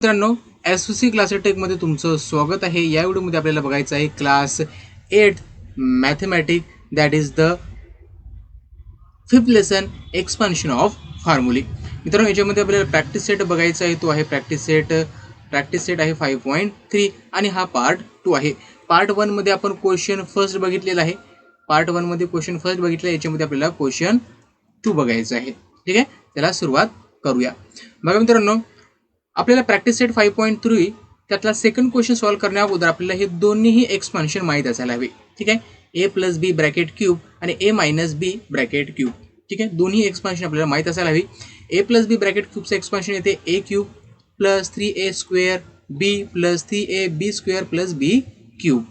मित्रांनो, S class टेकमध्ये तुमचं स्वागत आहे. या व्हिडिओमध्ये आपल्याला बघायचं आहे class 8 mathematic, that is the 5th lesson expansion of फॉर्म्युले. मित्रांनो, याच्यामध्ये आपल्याला प्रॅक्टिस सेट बघायचा आहे. तो आहे प्रॅक्टिस सेट आहे 5.3 आणि हा पार्ट 2 आहे. पार्ट 1 मध्ये आपण क्वेश्चन फर्स्ट बघितलेला आहे. याच्यामध्ये आपल्याला क्वेश्चन 2 बघायचं आहे. ठीक आहे, त्याला सुरुवात करूया. बघा मित्रांनो, आपल्याला प्रॅक्टिस सेट 5.3 त्यातला सेकंड क्वेश्चन सॉल्व्ह करण्या अगोदर आपल्याला हे दोन्हीही एक्सपान्शन माहीत असायला हवे. ठीक आहे, ए प्लस बी ब्रॅकेट क्यूब आणि ए मायनस बी ब्रॅकेट क्यूब. ठीक आहे, दोन्ही एक्सपान्शन आपल्याला माहीत असायला हवी. ए प्लस बी ब्रॅकेट क्यूबचं एक्सपान्शन येते ए cube plus 3a square B plus 3ab square plus बी क्यूब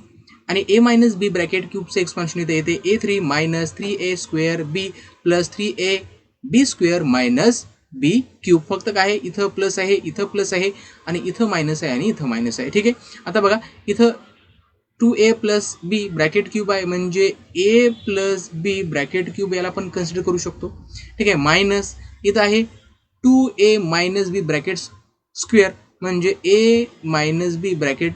आणि ए मायनस बी ब्रॅकेट क्यूबचं एक्सपान्शन येते A3 minus 3a square B plus 3ab square minus B cube. फक्त काय आहे, इथं प्लस आहे, इथं प्लस आहे आणि इथं मायनस आहे आणि इथं मायनस आहे. ठीक आहे, आता बघा इथं 2a plus B bracket cube आहे म्हणजे ए प्लस बी ब्रॅकेट क्यूब याला आपण कन्सिडर करू शकतो. ठीक आहे, मायनस इथं आहे 2a minus B bracket square म्हणजे ए मायनस बी ब्रॅकेट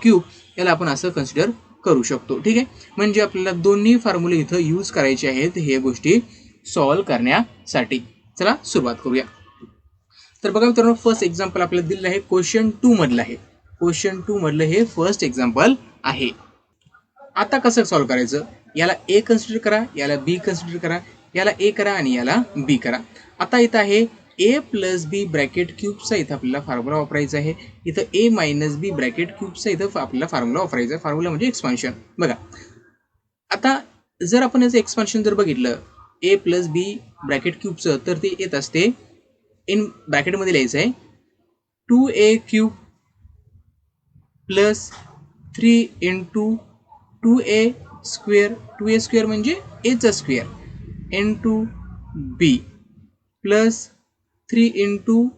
क्यूब याला आपण असं कन्सिडर करू शकतो. ठीक आहे, म्हणजे आपल्याला दोन्ही फॉर्म्युले इथं यूज करायचे आहेत हे गोष्टी सॉल्व्ह करण्यासाठी. चला सुरुवात करूया. तर बघा मित्रांनो, फर्स्ट एक्झाम्पल आपल्याला दिलेलं आहे क्वेश्चन 2 मधलं आहे. क्वेश्चन 2 मधलं हे फर्स्ट एक्झाम्पल आहे. आता कसं सॉल्व्ह करायचं, याला ए कन्सिडर करा, याला बी कन्सिडर करा, याला ए करा आणि याला बी करा. आता इथं आहे ए प्लस बी ब्रॅकेट क्यूबचा इथं आपल्याला फॉर्म्युला वापरायचा आहे. इथं ए मायनस बी ब्रॅकेट क्यूबचा इथं आपल्याला फॉर्म्युला वापरायचा आहे. फॉर्म्युला म्हणजे एक्सपान्शन. बघा आता जर आपण याचं एक्सपान्शन जर बघितलं ए प्लस बी ब्रॅकेट क्यूबचं, तर ते येत असते इन ब्रॅकेटमध्ये लिहायचं आहे 2a cube plus 3 into 2a square म्हणजे एचा square into B plus 3 into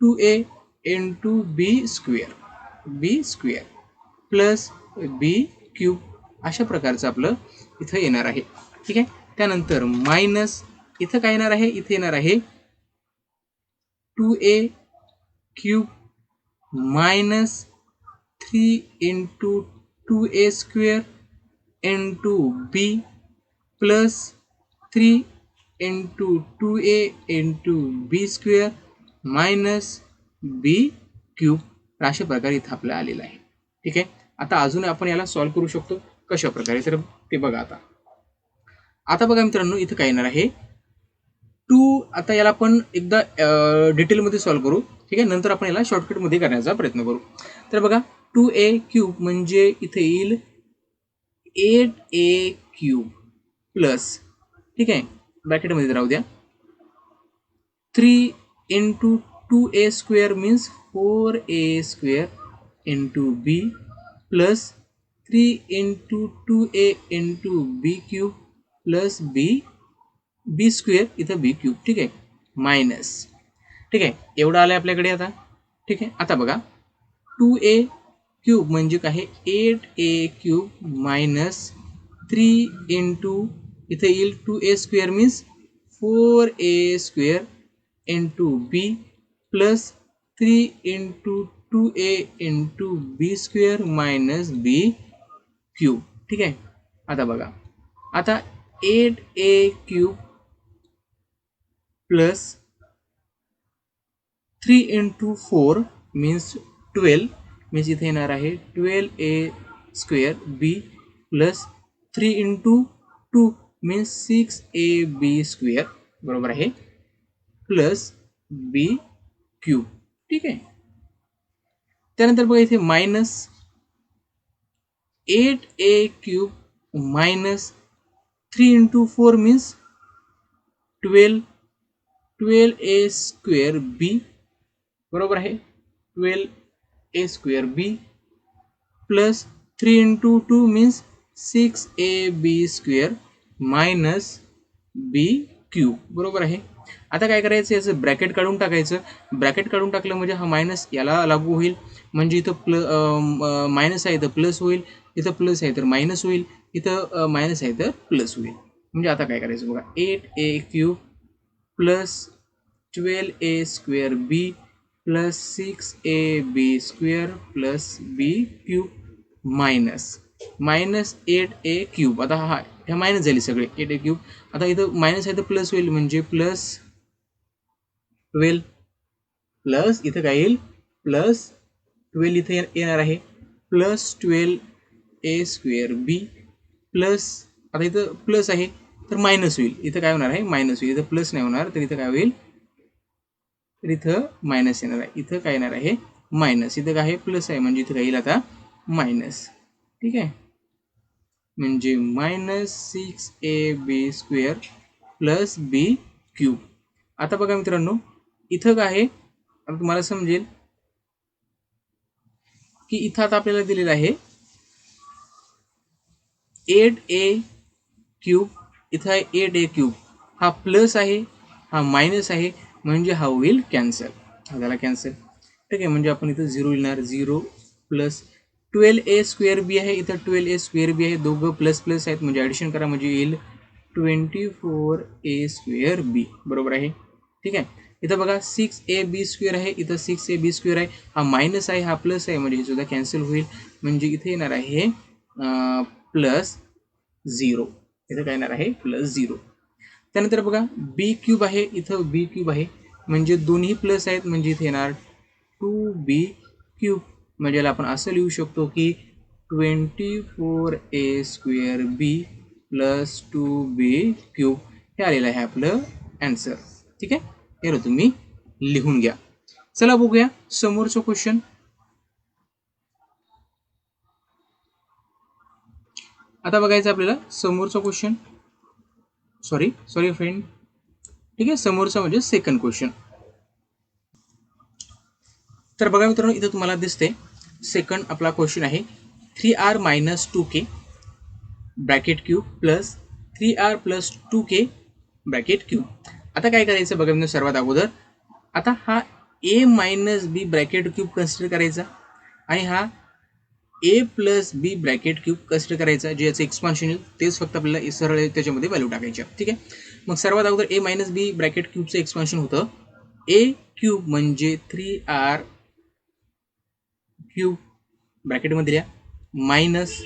2a into B square plus बी क्यूब. अशा प्रकारचं आपलं इथं येणार आहे. ठीक आहे, त्यानंतर मायनस इथं काय येणार आहे, इथे येणार आहे 2a cube minus 3 into 2a square into B plus 3 into 2a into B square minus B cube. अशा प्रकारे इथं आपलं आलेलं आहे. ठीक आहे, आता अजून आपण याला सॉल्व्ह करू शकतो कशा प्रकारे, तर ते बघा. आता बघा मित्रांनो, इथं काय येणार आहे 2. आता याला आपण एकदा डिटेलमध्ये सॉल्व्ह करू. ठीक आहे, नंतर आपण याला शॉर्टकटमध्ये करण्याचा प्रयत्न करू. तर बघा 2a क्यूब म्हणजे इथे येईल 8a क्यूब प्लस, ठीक आहे, ब्रॅकेटमध्ये राहू द्या, 3 into 2a square means 4a square into B plus 3 into 2a into B cube plus B square इथं बी क्यूब. ठीक आहे, मायनस. ठीक आहे, एवढं आलं आहे आपल्याकडे आता. ठीक आहे, आता बघा 2a क्यूब म्हणजे काय, 8a क्यूब मायनस 3 इंटू इथं येईल 2a square means 4a square into B plus 3 into 2a into B square minus B cube. ठीक आहे, आता बघा, आता 8a cube plus 3 into 4 means 12 means इथे येणार आहे 12a square B plus 3 into 2 means 6ab square बरोबर आहे प्लस बी क्यूब. ठीक आहे, त्यानंतर बघा इथे minus 8a cube minus 3 into 4 means 12a square B बरोबर आहे 12a square B plus 3 into 2 means 6ab square minus B cube बरोबर आहे. आता काय करायचं, याचं ब्रॅकेट काढून टाकायचं. ब्रॅकेट काढून टाकलं म्हणजे हा मायनस याला लागू होईल, म्हणजे इथं मायनस आहे तर प्लस होईल, इथं प्लस आहे तर मायनस होईल, इथं मायनस आहे तर प्लस होईल. म्हणजे आता काय करायचं बघा 8a cube plus 12a² b plus 6ab² plus b cube minus 8a³ आता ह्या मायनस झाली सगळे 8a³ आता इथं मायनस आहे तर प्लस होईल म्हणजे प्लस 12 प्लस इथं काय येईल प्लस 12 इथे येणार आहे प्लस 12a² b प्लस आता इथं प्लस आहे तर मायनस होईल इथं काय होणार आहे मायनस होईल इथं प्लस नाही होणार तर इथं काय होईल तर इथं मायनस येणार आहे इथं काय येणार आहे मायनस इथं काय आहे प्लस आहे म्हणजे इथं काय येईल आता मायनस ठीक आहे म्हणजे मायनस 6ab² प्लस b³ आता बघा मित्रांनो इथं काय आहे आता तुम्हाला समजेल की इथं आता आपल्याला दिलेलं आहे 8a³ इथं आहे 8a³ हा प्लस आहे हा मायनस आहे म्हणजे हा होईल कॅन्सल हा झाला कॅन्सल ठीक आहे म्हणजे आपण इथं 0 लिहिणार 0 प्लस 12a² b आहे इथं 12a² b आहे दोघं प्लस प्लस आहेत म्हणजे ॲडिशन करा म्हणजे येईल 24a² b बरोबर आहे ठीक आहे इथं बघा 6ab² आहे इथं 6ab² आहे हा मायनस आहे हा प्लस आहे म्हणजे हे सुद्धा कॅन्सल होईल म्हणजे इथे येणार आहे प्लस 0 इथं काय येणार आहे प्लस 0 त्यानंतर बघा b³ आहे इथं b³ आहे म्हणजे दोन्ही प्लस आहेत म्हणजे इथे येणार 2b³ म्हणजे याला आपण असं लिहू शकतो की 24a² b प्लस 2b³ हे आलेलं आहे आपलं ॲन्सर ठीक आहे हे तुम्ही लिहून घ्या चला बघूया समोरचं क्वेश्चन आता बघायचं आपल्याला समोरचा क्वेश्चन सॉरी फ्रेंड ठीक आहे समोरचा म्हणजे सेकंड क्वेश्चन तर बघा मित्रांनो इथं तुम्हाला दिसते सेकंड आपला क्वेश्चन आहे 3r minus 2k bracket cube plus 3r plus 2k bracket cube आता काय करायचं बघा मित्रांनो सर्वात अगोदर आता हा a minus B bracket cube consider करायचा आणि हा a plus B bracket cube consider करायचा जे याचं एक्सपान्शन येईल तेच फक्त आपल्याला सरळ त्याच्यामध्ये व्हॅल्यू टाकायच्या ठीक आहे मग सर्वात अगोदर a मायनस बी ब्रॅकेट क्यूबचं एक्सपान्शन होतं a³ म्हणजे 3r क्यूब ब्रॅकेटमध्ये लिहा मायनस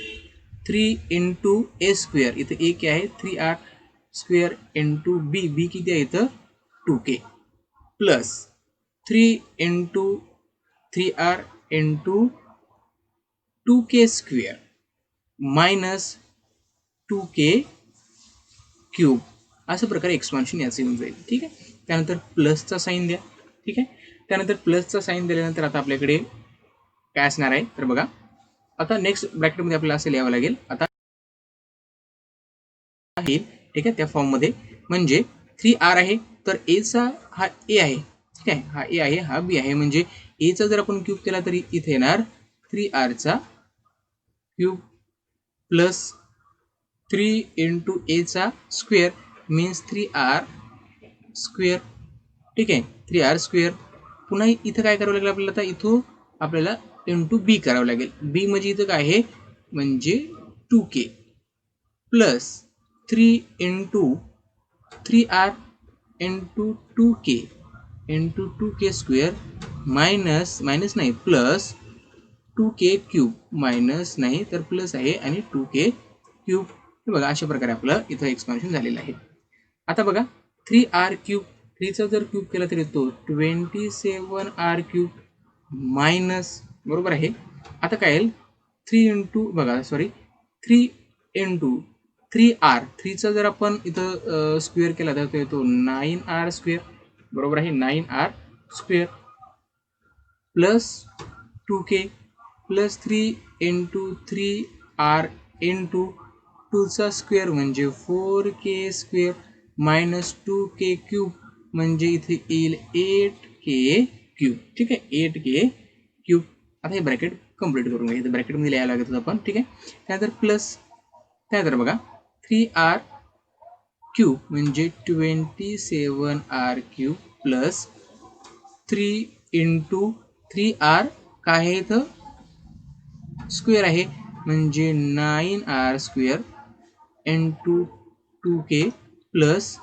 3 इंटू a² इथं a काय आहे 3r² इंटू बी किती आहे इथं 2k plus 3 into 3r into 2k² minus 2k³ अशा प्रकारे एक्सपान्शन याचं येऊन जाईल ठीक आहे त्यानंतर प्लसचा साईन द्या ठीक आहे त्यानंतर प्लसचा साईन दिल्यानंतर आता आपल्याकडे काय असणार आहे तर बघा आता नेक्स्ट ब्रॅकेटमध्ये आपल्याला असं लिहावं लागेल आता ठीक आहे त्या फॉर्ममध्ये म्हणजे 3r आहे तर एचा हा ए आहे ठीक आहे हा ए आहे हा बी आहे म्हणजे एचा जर आपण क्यूब केला तरी इथे येणार 3rचा क्यूब प्लस 3 इंटू एचा स्क्वेअर मीन्स 3r² ठीक आहे 3r² पुन्हा इथं काय करावं लागेल आपल्याला आता इथं आपल्याला इंटू बी करावं लागेल बी म्हणजे इथं काय आहे म्हणजे 2k plus 3 into 3r into 2k minus नाही प्लस 2k³ मायनस नाही तर प्लस आहे आणि 2k³ हे बघा अशा प्रकारे आपलं इथं एक्सपान्शन झालेलं आहे आता बघा 3r³ 3चा जर क्यूब केला तर येतो 27r³ मायनस बरोबर आहे आता काय येईल 3 इंटू बघा सॉरी 3 इंटू 3r 3चा जर आपण इथं स्क्वेअर केला तर तो येतो 9r² बरोबर आहे 9r² plus 2k plus 3 into 3r into 2चा स्क्वेअर म्हणजे 4k² मायनस 2k³ म्हणजे इथे येईल 8k³ ठीक आहे 8k³ आता हे ब्रॅकेट कंप्लीट करून घ्या इथे ब्रॅकेटमध्ये लिहायला लागत होतं आपण ठीक आहे त्यानंतर प्लस त्यानंतर बघा 3r³ म्हणजे 27r³ प्लस 3 इंटू 3r काय आहे इथं स्क्वेअर आहे म्हणजे 9r² into 2k plus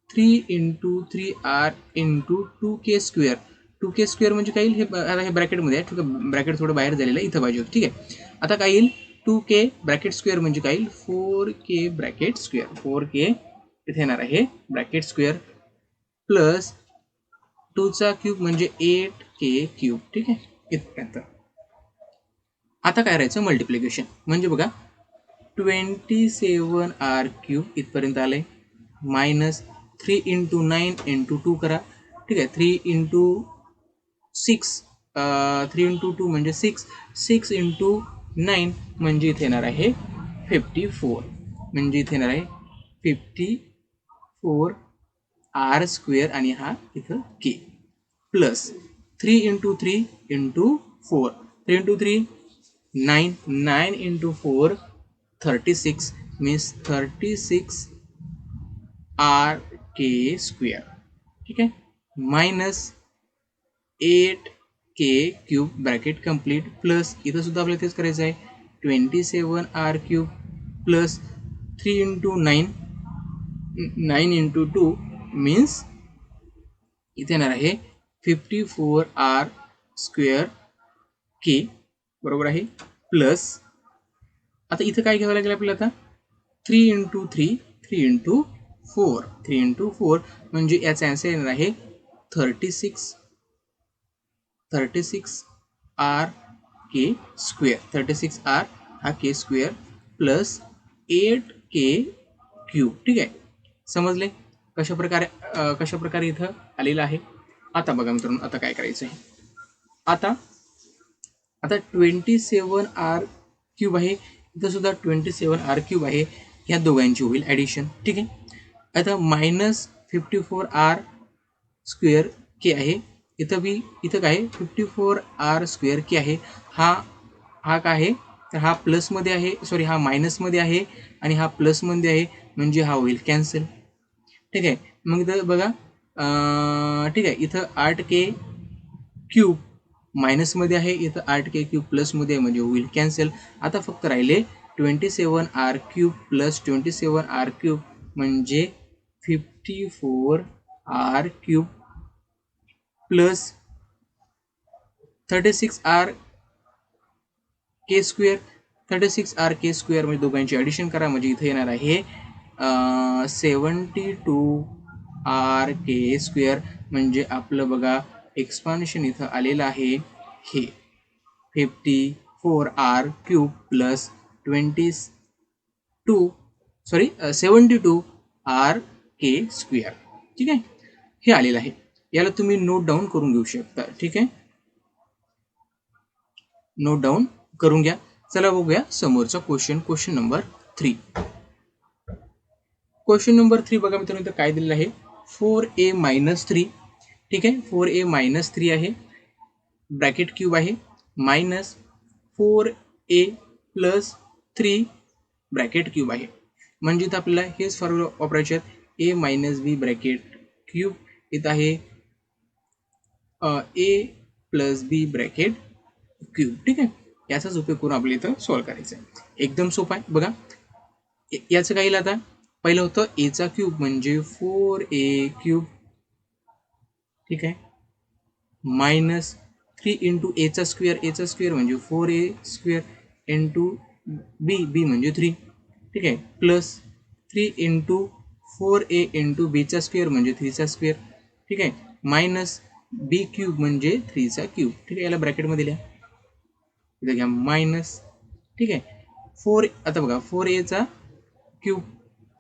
3 into 3r into 2k². 2k² म्हणजे काय येईल, हे आता हे ब्रॅकेटमध्ये आहे, ठीक आहे, ब्रॅकेट थोडं बाहेर झालेलं आहे, इथं पाहिजे होतं, ठीक आहे. आता काय येईल, 2k ब्रॅकेट स्क्वेअर म्हणजे काय येईल, 4k ब्रॅकेट स्क्वेअर. 4k इथे येणार आहे ब्रॅकेट स्क्वेअर प्लस 2चा क्यूब म्हणजे 8k³, ठीक आहे, इथपर्यंत. आता काय करायचं, मल्टिप्लिकेशन म्हणजे बघा 27r³ इथपर्यंत आलंय, मायनस 3 इंटू 9 इंटू 2 करा, ठीक आहे, 3 इंटू 6, 3 इंटू 2 म्हणजे 6, 6 इंटू 9 म्हणजे इथे येणार आहे 54, म्हणजे इथे येणार आहे 54r² आणि हा इथं k plus 3 into 3 into 4, 3 into 3 9, 9 into 4 36 means 36r², ठीक आहे, minus 8k³ bracket complete plus इथं सुद्धा आपल्याला तेच करायचं आहे 27r³ plus 3 into 9, 9 into 2 means इथे येणार आहे 54r²k, बरोबर आहे, प्लस आता इथं काय घ्यावं लागेल आपल्याला, आता 3 इंटू 3, 3 इंटू 4, 3 इंटू 4 म्हणजे याचा आन्सर येणार आहे 36, 36r² 36r हा k² प्लस 8k³, ठीक आहे, समजले कशा प्रकारे इथं आलेलं आहे. आता बघा मित्रांनो, आता काय करायचं आहे, आता 27r³ आहे, इथं सुद्धा 27r³ आहे, ह्या दोघांची होईल ॲडिशन, ठीक आहे. आता मायनस 54r²k आहे, इथं काय 54r²k आहे, हा काय आहे, तर हा प्लसमध्ये आहे, सॉरी हा मायनसमध्ये आहे आणि हा प्लसमध्ये आहे, म्हणजे हा होईल कॅन्सल, ठीक आहे. मग इथं बघा, ठीक आहे, इथं 8k³ मायनसमध्ये आहे, इथं 8k³ प्लसमध्ये आहे, म्हणजे होईल कॅन्सल. आता फक्त राहिले 27r³ प्लस 27r³ म्हणजे 54r³ प्लस 36r² 36r² म्हणजे दोघांची ॲडिशन करा, म्हणजे इथे येणार आहे 72r² म्हणजे आपलं बघा एक्सपान्शन इथं आलेलं आहे हे 54r³ प्लस 72r², ठीक आहे, हे आलेलं आहे. याला तुम्ही नोट डाऊन करून घेऊ शकता, ठीक आहे, नोट डाऊन करून घ्या. चला बघूया समोरचा क्वेश्चन नंबर 3. क्वेश्चन नंबर 3 बघा मित्रांनो, इथं काय दिलेलं आहे, 4a-3, ठीक आहे, 4a-3 आहे, ब्रॅकेट क्यूब आहे, minus 4a plus 3 bracket cube आहे, म्हणजे इथं आपल्याला हेच फॉर्म्युला वापरायचे आहेत, a minus b bracket cube, इथं आहे a plus b bracket cube, ठीक आहे, याचाच उपयोग करून आपल्याला इथं सॉल्व्ह करायचं आहे. एकदम सोपं आहे बघा, याचं काय येईल, आता पहिलं होतं एचा क्यूब म्हणजे 4a³, ठीक आहे, मायनस 3 इंटू एचा स्क्वेअर म्हणजे 4a² इंटू बी म्हणजे 3, ठीक आहे, प्लस 3 इंटू 4a इंटू बीचा स्क्वेअर म्हणजे 3चा स्क्वेअर, ठीक आहे, मायनस b³ म्हणजे 3चा क्यूब, ठीक आहे, याला ब्रॅकेटमध्ये लिहा, इथं घ्या मायनस, ठीक आहे, 4 आता बघा 4aचा क्यूब,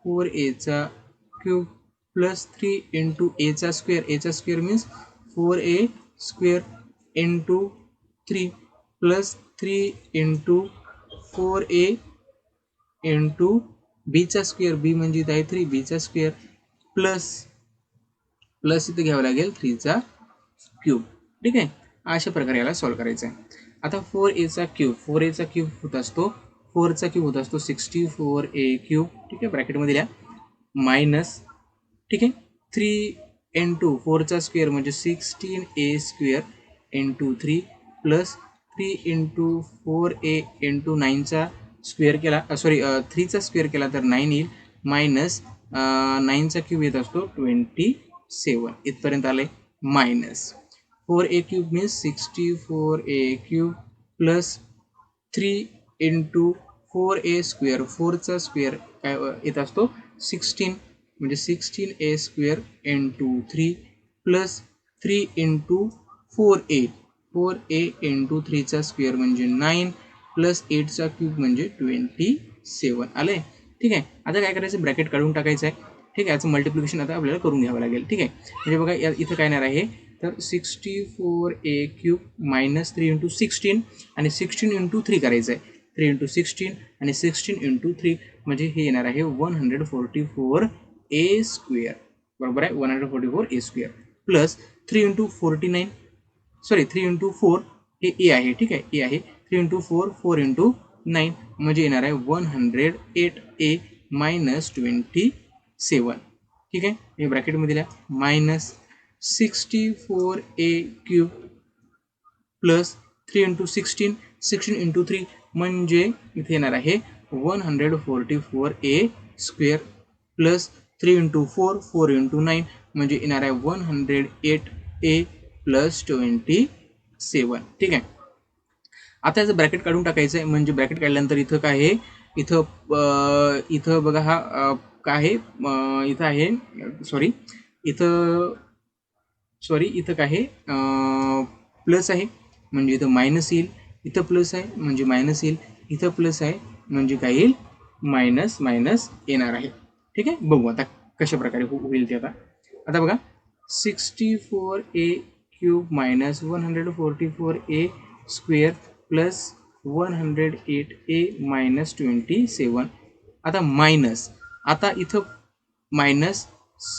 4aचा क्यूब प्लस 3 इंटू एचा square means 4a² into 3 plus 3 into 4a into बीचा स्क्वेअर, बी म्हणजे इथं आहे 3, बीचा स्क्वेअर प्लस इथं घ्यावं लागेल 3चा क्यूब, ठीक आहे, अशा प्रकारे याला सॉल्व्ह करायचं आहे. आता 4aचा क्यूब होत असतो 4चा क्यूब होत असतो 64a³, ठीक आहे, ब्रॅकेटमध्ये लिहा, मायनस, ठीक आहे, 3 इंटू 4चा स्क्वेअर म्हणजे 16a² into 3 plus 3 into 4a into 9चा स्क्वेअर केला, सॉरी 3चा स्क्वेअर केला तर 9 येईल, मायनस 9चा क्यूब येत असतो 27 इथपर्यंत आले minus 4a cube means 64a cube plus 3 into 4a square 4चा स्क्वेअर काय येत असतो 16 म्हणजे 16a square into 3 plus 3 into 4a into 3चा स्क्वेअर म्हणजे 9 प्लस 8चा क्यूब म्हणजे 27 आले. ठीक आहे. आता काय करायचं ब्रॅकेट काढून टाकायचं आहे. ठीक आहे. याचं मल्टिप्लिकेशन आता आपल्याला करून घ्यावं लागेल. ठीक आहे. म्हणजे बघा इथं काय येणार आहे तर 64a क्यूब मायनस 3 इंटू 16 आणि 16 इंटू 3 करायचं आहे 3 इंटू 16 आणि 16 इंटू 3 म्हणजे हे येणार आहे 144a स्क्वेअर बरोबर आहे 144a square plus 3 into 49 sorry 3 into 4 हे ए आहे. ठीक आहे ए आहे 3 इंटू 4 4 इंटू 9 म्हणजे येणार आहे 108a मायनस 27. ठीक आहे हे ब्रॅकेटमध्ये लिहा minus 64a cube plus 3 into 16 into 3 म्हणजे इथे येणार आहे 144a square plus 3 into 4 into 9 म्हणजे येणार आहे 108a प्लस 27. ठीक आहे. आता याचं ब्रॅकेट काढून टाकायचं आहे म्हणजे ब्रॅकेट काढल्यानंतर इथं काय आहे इथं बघा हा काय आहे इथं आहे इथं काय आहे प्लस आहे म्हणजे इथं मायनस येईल इथं प्लस आहे म्हणजे मायनस येईल इथं प्लस आहे म्हणजे काय येईल मायनस मायनस येणार आहे. ठीक आहे बघू आता कशा प्रकारे होईल ते आता बघा 64a cube minus 144a square plus 108a minus 27 आता मायनस आता इथं मायनस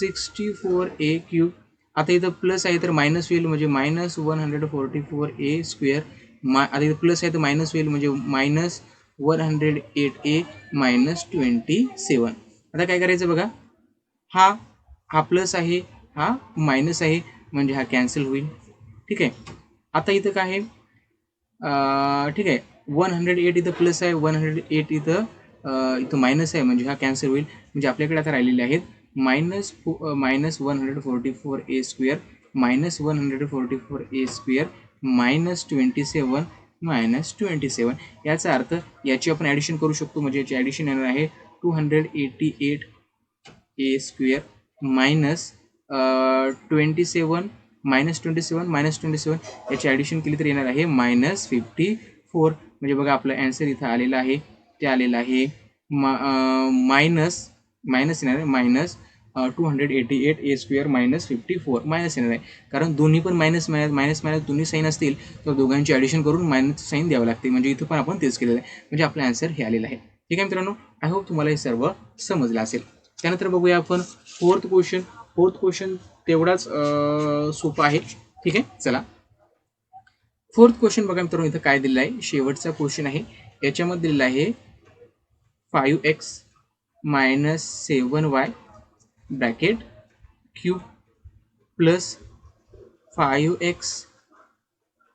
64a क्यूब आता इथं प्लस आहे तर मायनस होईल म्हणजे मायनस 144a स्क्वेअर आता इथं प्लस आहे तर मायनस होईल म्हणजे मायनस 108a मायनस 27. आता काय करायचं बघा हा प्लस आहे हा मायनस आहे म्हणजे हा कॅन्सल होईल. ठीक आहे. आता इथं काय आहे ठीक आहे 108 इथं प्लस आहे 108 इथं मायनस आहे म्हणजे हा कॅन्सल होईल म्हणजे आपल्याकडे आता राहिलेले आहेत minus 144a square minus 144a square minus 27 minus 27 याचा अर्थ याची आपण ॲडिशन करू शकतो म्हणजे याची ॲडिशन येणार आहे 288a स्क्वेअर मायनस 27 मायनस 27 याची ॲडिशन केली तर येणार आहे मायनस 54 म्हणजे बघा आपलं ॲन्सर इथं आलेलं आहे ते आलेलं आहे मायनस येणार आहे minus 288a square minus 54 minus येणार आहे कारण दोन्ही पण मायनस दोन्ही साईन असतील तर दोघांची ॲडिशन करून मायनस साईन द्यावं लागते म्हणजे इथं पण आपण तेच केलेलं आहे म्हणजे आपलं ॲन्सर हे आलेलं आहे. ठीक आहे मित्रांनो आय होप तुम्हाला हे सर्व समजलं असेल. त्यानंतर बघूया आपण फोर्थ क्वेश्चन तेवढाच सोपा आहे. ठीक आहे चला फोर्थ क्वेश्चन बघा मित्रांनो इथं काय दिलेलं आहे शेवटचा क्वेश्चन आहे याच्यामध्ये दिलेला आहे 5x minus 7y bracket cube plus 5x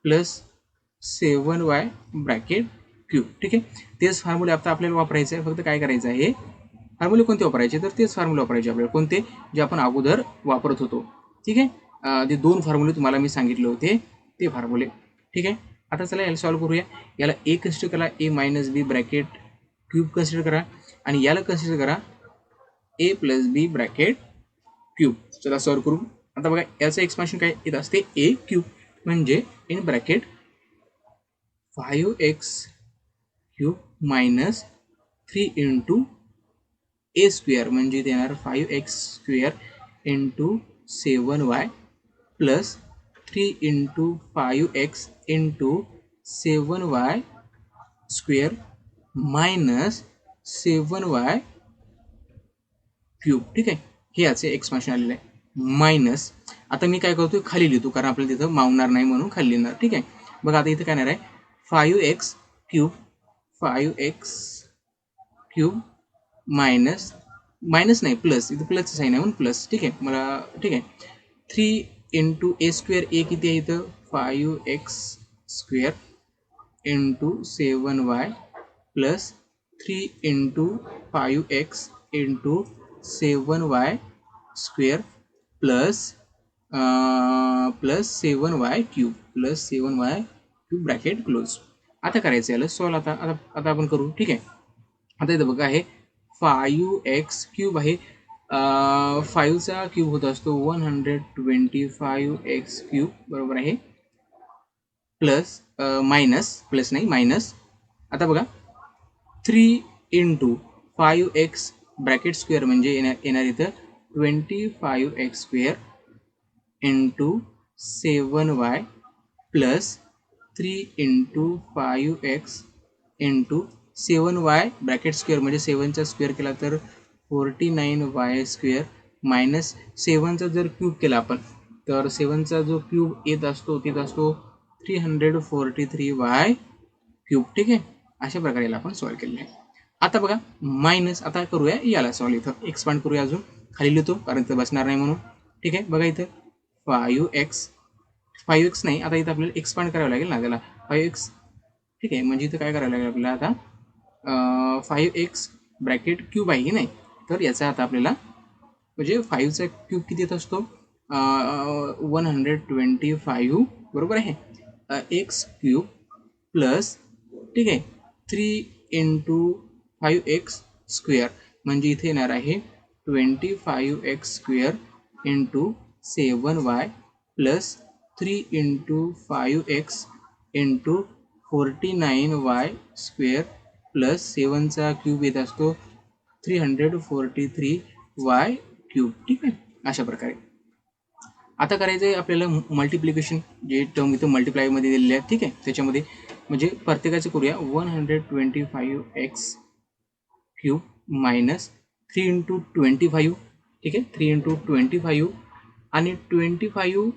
plus 7y bracket cube. ठीक आहे तेच फॉर्म्युले आता आपल्याला वापरायचं आहे फक्त काय करायचं आहे फॉर्म्युले कोणते वापरायचे तर तेच फॉर्म्युले वापरायचे आपल्याला कोणते जे आपण अगोदर वापरत होतो. ठीक आहे ते दोन फॉर्म्युले तुम्हाला मी सांगितले होते ते फॉर्म्युले. ठीक आहे आता चला याला सॉल्व्ह करूया. याला ए कन्सिडर करा ए minus B bracket cube consider करा आणि याला कन्सिडर करा ए प्लस बी ब्रॅकेट क्यूब. चला सॉल्व्ह करू. आता बघा याचं एक्सपान्शन काय येत असते ए क्यूब म्हणजे in bracket 5x cube minus 3 into A square म्हणजे देणार 5x square into 7y plus 3 into 5x into 7y square minus 7y cube. ठीक आहे हे याचे एक्सपान्शन आलेलं आहे मायनस आता मी काय करतो खाली लिहितो कारण आपल्याला तिथं मावणार नाही म्हणून खाली लिहिणार. ठीक आहे बघा आता इथं काय येणार आहे 5x क्यूब मायनस नाही प्लस इथं प्लसचं साईन आहे म्हणून प्लस. ठीक आहे मला ठीक आहे 3 इंटू ए स्क्वेअर ए किती आहे इथं 5x square into 7y plus 3 into 5x into 7y square plus 7y cube plus 7y cube bracket close. आता करायचं याला सॉल्व. आता आपण करू. ठीक आहे. आता इथं बघा आहे 5x क्यूब आहे. 5चा क्यूब होत असतो 125x क्यूब बरोबर आहे प्लस प्लस नाही मायनस. आता बघा 3 इंटू 5x ब्रॅकेट स्क्वेअर म्हणजे येणार इथं 25x square into 7y plus 3 into 5x into 7y bracket square म्हणजे 7चा स्क्वेअर केला तर 49y स्क्वेअर मायनस 7चा जर क्यूब केला आपण तर 7चा जो क्यूब येत असतो असतो 343y क्यूब. ठीक आहे. अशा प्रकारे याला आपण सॉल्व्ह केलेलं आहे. आता बघा मायनस. आता करूया याला सॉल्व्ह. इथं एक्सपांड करूया अजून खाली लिहितो कारण इथं बसणार नाही म्हणून. ठीक आहे. बघा इथं 5x नाही. आता इथं आपल्याला एक्सपांड करावं लागेल ना त्याला 5x. ठीक आहे. म्हणजे इथं काय करावं लागेल आपल्याला आता 5x ब्रॅकेट क्यूब आहे की नाही तर याचा आता आपल्याला म्हणजे 5चा क्यूब किती येत असतो 125 बरोबर आहे एक्स क्यूब प्लस. ठीक आहे 3 इंटू 5x स्क्वेअर म्हणजे इथे येणार आहे 25x square into 7y plus 3 into 5x into 49y square plus 7चा क्यूब येत असतो 343y क्यूब. ठीक आहे. अशा प्रकारे आता करायचं आहे आपल्याला मल्टिप्लिकेशन जे टर्म इथं मल्टिप्लायमध्ये दिलेले आहेत. ठीक आहे. त्याच्यामध्ये म्हणजे प्रत्येकाचं करूया 125x क्यूब मायनस 3 इंटू 25. ठीक आहे. 3 इंटू 25 आणि 25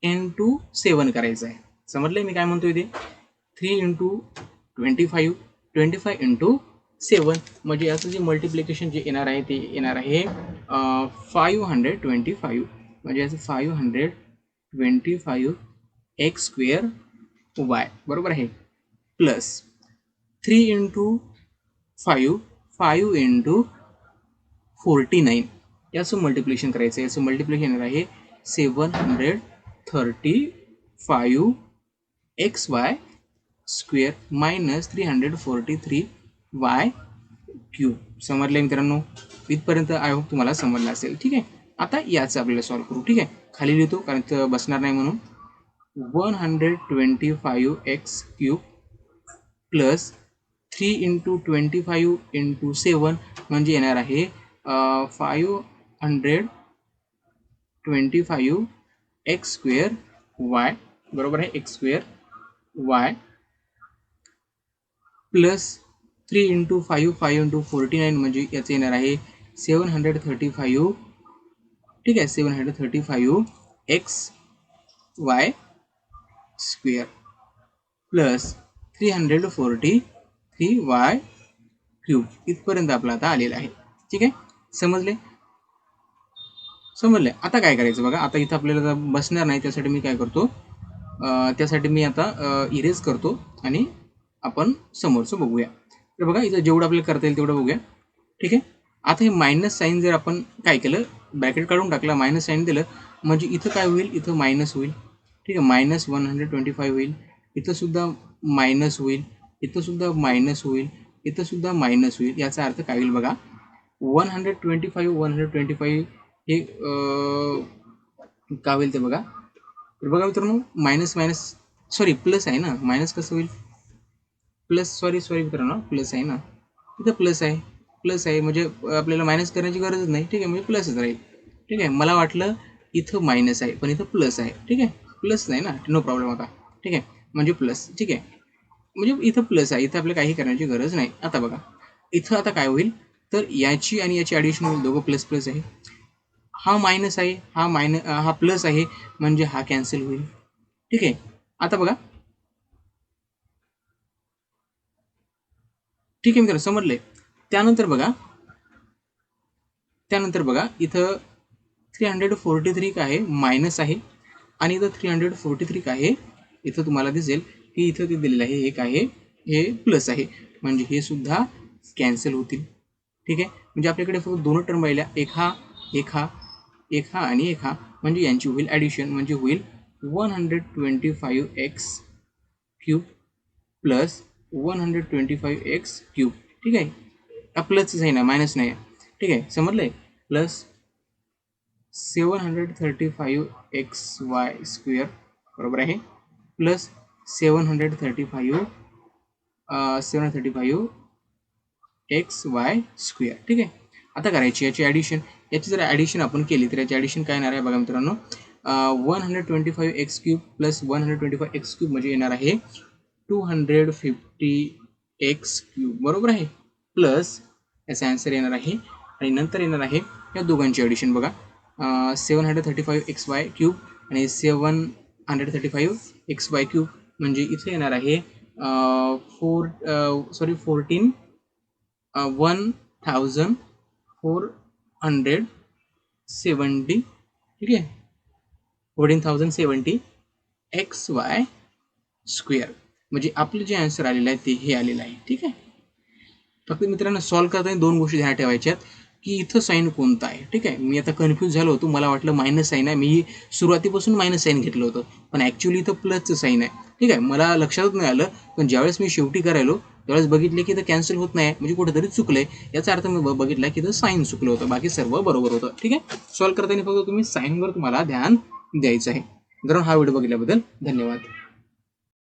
इंटू 7 करायचं आहे. समजलं मी काय म्हणतोय ते 3 इंटू 25 इंटू 7 म्हणजे याचं जे मल्टिप्लिकेशन जे येणार आहे ते येणार आहे 525 म्हणजे याचं 525 एक्स स्क्वेअर वाय बरोबर आहे प्लस 3 इंटू 5 इंटू 49 याचं मल्टिप्लिकेशन करायचं आहे. याचं मल्टिप्लिकेशन येणार आहे 735 x Y square minus 343 Y cube. समजलं मित्रांनो. इथपर्यंत आय होप तुम्हाला समजलं असेल. ठीक आहे. आता याचं आपल्याला सॉल्व करू. ठीक आहे. खाली लिहितो कारण इथं बसणार नाही म्हणून 125x cube plus 3 into 25 into 7 म्हणजे येणार आहे 525 एक्स स्क्वेअर वाय बरोबर आहे x square Y plus 3 into 5 into 49 म्हणजे याचं येणार आहे 735. ठीक आहे. 735 x Y square plus 343 Y cube. इथपर्यंत आपला आता आलेला आहे. ठीक आहे. समजले. आता काय करायचं बघा. आता इथं आपल्याला बसणार नाही त्यासाठी मी काय करतो त्यासाठी मी आता इरेज करतो आणि आपण समोरचं बघूया. तर बघा इथं जेवढं आपल्याला करता येईल तेवढं बघूया. ठीक आहे. आता हे मायनस साईन जर आपण काय केलं ब्रॅकेट काढून टाकला मायनस साईन दिलं म्हणजे इथं काय होईल इथं मायनस होईल. ठीक आहे. मायनस 125 होईल. इथं सुद्धा मायनस होईल. इथं सुद्धा मायनस होईल. इथं सुद्धा मायनस होईल. याचा अर्थ काय होईल बघा 125 हे काय होईल ते बघा. तर बघा मित्रांनो मायनस सॉरी प्लस आहे ना मायनस कसं होईल प्लस सॉरी मित्रांनो प्लस आहे ना इथं प्लस आहे म्हणजे आपल्याला मायनस करण्याची गरजच नाही. ठीक आहे. म्हणजे प्लसच राहील. ठीक आहे. मला वाटलं इथं मायनस आहे पण इथं प्लस आहे. ठीक आहे. प्लस नाही ना नो प्रॉब्लेम होता. ठीक आहे. म्हणजे प्लस. ठीक आहे. म्हणजे इथं प्लस आहे. इथं आपल्याला काही करण्याची गरज नाही. आता बघा इथं आता काय होईल तर याची आणि याची ॲडिशन होईल. दोघं प्लस आहे. हा मायनस आहे हा प्लस आहे म्हणजे हा कॅन्सल होईल. ठीक आहे. आता बघा ठीक आहे मित्रांनो समजले. त्यानंतर बघा इथं 343 काय आहे मायनस आहे आणि इथं 343 काय आहे इथं तुम्हाला दिसेल की इथं ते दिलेलं आहे एक आहे हे प्लस आहे म्हणजे हे सुद्धा कॅन्सल होतील. ठीक आहे. म्हणजे आपल्याकडे फक्त दोन टर्म राहिल्या, एक हा आणि एक हा, म्हणजे यांची होईल ॲडिशन, म्हणजे होईल 125x³ प्लस 125x³. ठीक आहे. प्लसच आहे ना, मायनस नाही आहे. ठीक आहे, समजलंय. प्लस 735xy² बरोबर आहे, प्लस 735xy². ठीक आहे. आता करायची याची ॲडिशन. याची जर ॲडिशन आपण केली तर याची ॲडिशन काय येणार आहे बघा मित्रांनो. 125x³ प्लस 125x³ म्हणजे येणार आहे 250x³ बरोबर आहे, प्लस याचा आन्सर येणार आहे. आणि नंतर येणार आहे या दोघांची ॲडिशन बघा. 735xy³ आणि 735xy³ म्हणजे इथे येणार आहे 1470. ठीक आहे, 14,070 xy². म्हणजे आपलं जे आन्सर आलेलं आहे ते हे आलेलं आहे. ठीक आहे. फक्त मित्रांनो सॉल्व्ह करताना दोन गोष्टी ध्यानात ठेवायच्यात की इथं साईन कोणता आहे. ठीक आहे. मी आता कन्फ्यूज झालो होतो, मला वाटलं मायनस साईन आहे, मी सुरुवातीपासून मायनस साईन घेतलं होतं, पण ॲक्च्युली इथं प्लसचं साईन आहे. ठीक आहे. मला लक्षातच नाही आलं, पण ज्यावेळेस मी शेवटी करायलो त्यावेळेस बघितले की इथं कॅन्सल होत नाही, म्हणजे कुठेतरी चुकलंय. याचा अर्थ मी बघितला की इथं साईन चुकलं होतं, बाकी सर्व बरोबर होतं. ठीक आहे. सॉल्व्ह करताना फक्त तुम्ही साईनवर तुम्हाला ध्यान द्यायचं आहे. जर हा व्हिडिओ बघितल्याबद्दल धन्यवाद.